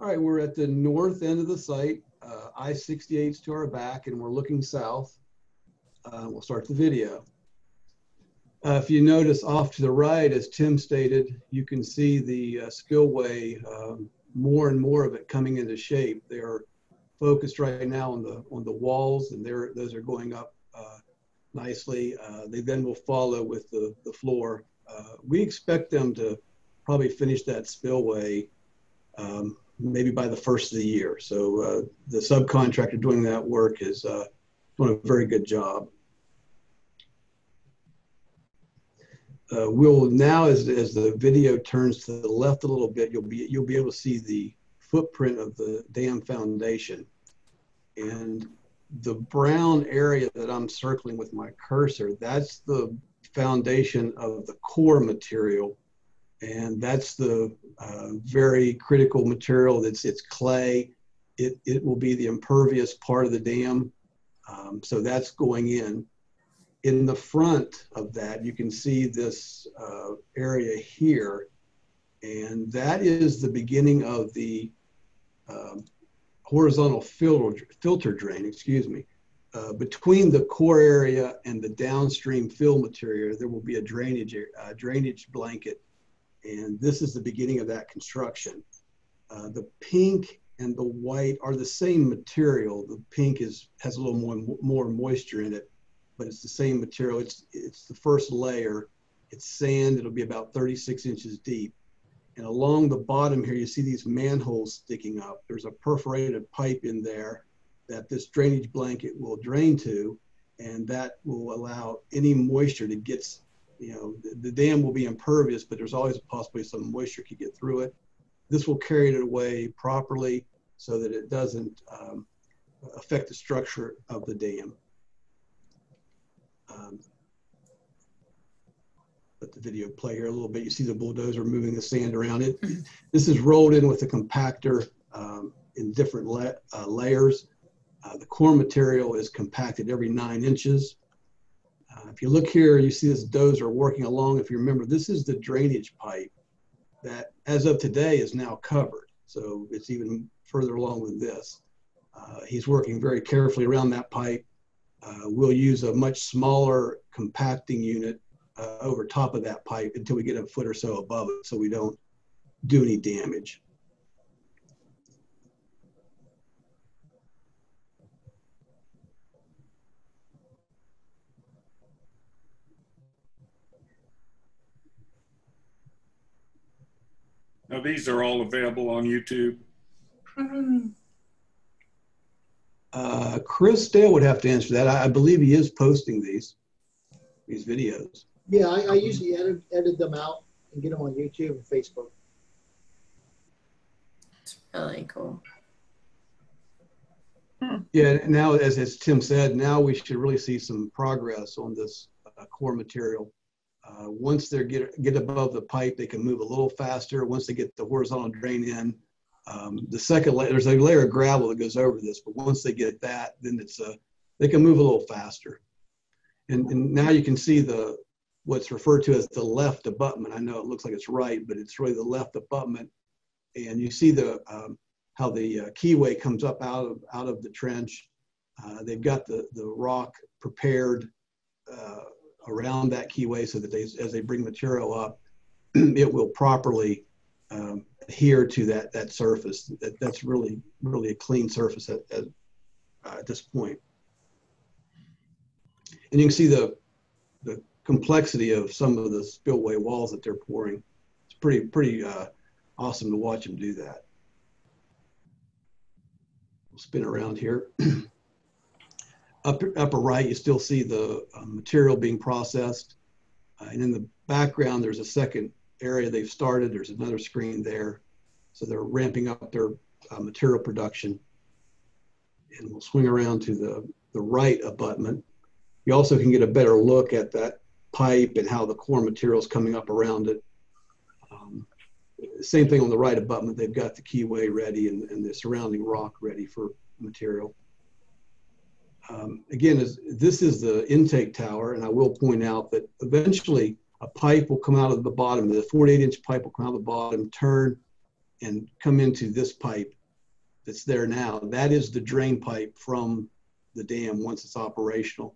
All right, we're at the north end of the site. I-68's to our back, and we're looking south. We'll start the video. If you notice off to the right, as Tim stated, you can see the spillway, more and more of it coming into shape. They're focused right now on the walls, and those are going up nicely. They then will follow with the floor. We expect them to probably finish that spillway maybe by the first of the year. So the subcontractor doing that work is doing a very good job. We'll now, as the video turns to the left a little bit, you'll be able to see the footprint of the dam foundation. And the brown area that I'm circling with my cursor, that's the foundation of the core material. And that's the very critical material. It's clay. It will be the impervious part of the dam. So that's going in. In the front of that, you can see this area here. And that is the beginning of the horizontal filter drain, excuse me. Between the core area and the downstream fill material, there will be a drainage blanket. And this is the beginning of that construction. The pink and the white are the same material. The pink has a little more moisture in it, but it's the same material. It's the first layer. It's sand. It'll be about 36 inches deep. And along the bottom here, you see these manholes sticking up. There's a perforated pipe in there that this drainage blanket will drain to, and that will allow any moisture to get, the dam will be impervious, but there's always a possibility some moisture could get through it. This will carry it away properly so that it doesn't affect the structure of the dam. Let the video play here a little bit. You see the bulldozer moving the sand around it. This is rolled in with a compactor in different layers. The core material is compacted every 9 inches. If you look here, you see this dozer working along. If you remember, this is the drainage pipe that, as of today, is now covered. So it's even further along than this. He's working very carefully around that pipe. We'll use a much smaller compacting unit over top of that pipe until we get a foot or so above it, so we don't do any damage. Now, these are all available on YouTube. Chris Dale would have to answer that. I believe he is posting these videos. Yeah, I usually edit them out and get them on YouTube and Facebook. It's really cool. Yeah, now, as Tim said, now we should really see some progress on this core material. Once they get above the pipe, they can move a little faster. Once they get the horizontal drain in, the second layer, there's a layer of gravel that goes over this, but once they get that, then they can move a little faster. And now you can see what's referred to as the left abutment. I know it looks like it's right, but it's really the left abutment. And you see how the keyway comes up out of the trench. They've got the rock prepared around that keyway so that as they bring material up, it will properly adhere to that surface. That's really a clean surface at this point. And you can see the complexity of some of the spillway walls that they're pouring. It's pretty awesome to watch them do that. We'll spin around here. Upper right, you still see the material being processed. And in the background, there's a second area they've started. There's another screen there. So they're ramping up their material production. And we'll swing around to the right abutment. You also can get a better look at that pipe and how the core material is coming up around it. Same thing on the right abutment. They've got the keyway ready and the surrounding rock ready for material. Again, this is the intake tower, and I will point out that eventually a pipe will come out of the bottom. The 48-inch pipe will come out of the bottom, turn, and come into this pipe that's there now. That is the drain pipe from the dam once it's operational.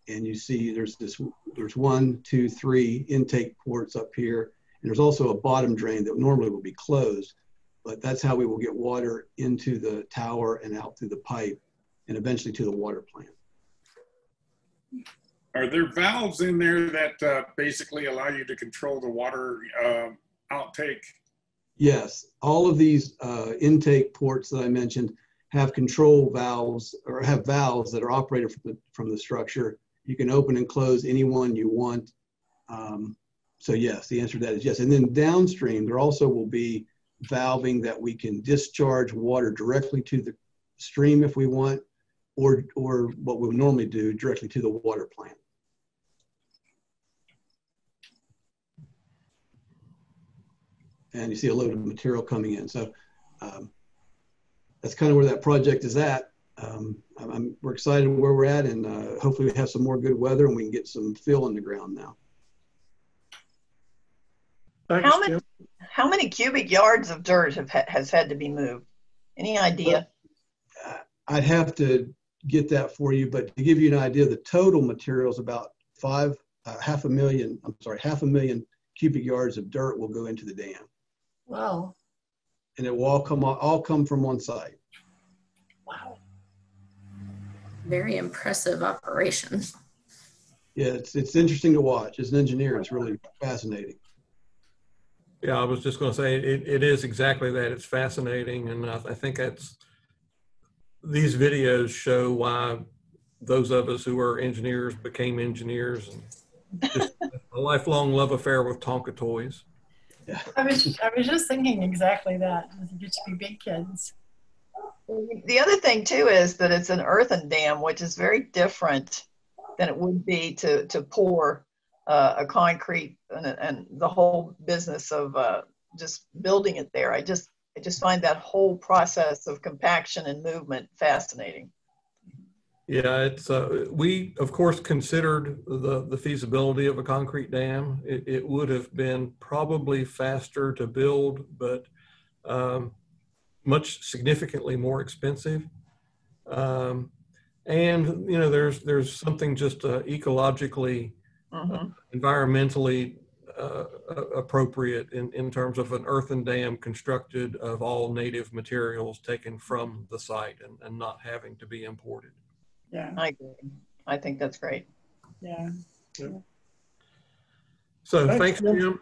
And you see there's 1, 2, 3 intake ports up here. And there's also a bottom drain that normally will be closed, but that's how we will get water into the tower and out through the pipe and eventually to the water plant. Are there valves in there that basically allow you to control the water outtake? Yes, all of these intake ports that I mentioned have control valves, or have valves that are operated from the structure. You can open and close any one you want. So yes, the answer to that is yes. And then downstream, there also will be valving that we can discharge water directly to the stream if we want, or what we would normally do, directly to the water plant. And you see a load of material coming in. So that's kind of where that project is at. We're excited where we're at, and hopefully we have some more good weather and we can get some fill in the ground now. Thanks, how many cubic yards of dirt has had to be moved? Any idea? I'd have to get that for you, but to give you an idea, the total material is about half a million cubic yards of dirt will go into the dam. Wow. And it will all come from one site. Wow. Very impressive operation. Yeah, it's interesting to watch. As an engineer, it's really fascinating. Yeah, I was just going to say it is exactly that. It's fascinating, and I think these videos show why those of us who are engineers became engineers, and just a lifelong love affair with Tonka toys. Yeah. I was just thinking exactly that. You get to be big kids. The other thing too is that it's an earthen dam, which is very different than it would be to pour a concrete and the whole business of just building it there. I just find that whole process of compaction and movement fascinating. Yeah, it's we of course considered the feasibility of a concrete dam. It would have been probably faster to build, but much significantly more expensive. And you know, there's something just ecologically, environmentally appropriate in terms of an earthen dam constructed of all native materials taken from the site and not having to be imported. Yeah, I agree. I think that's great. Yeah. So thanks, Jim.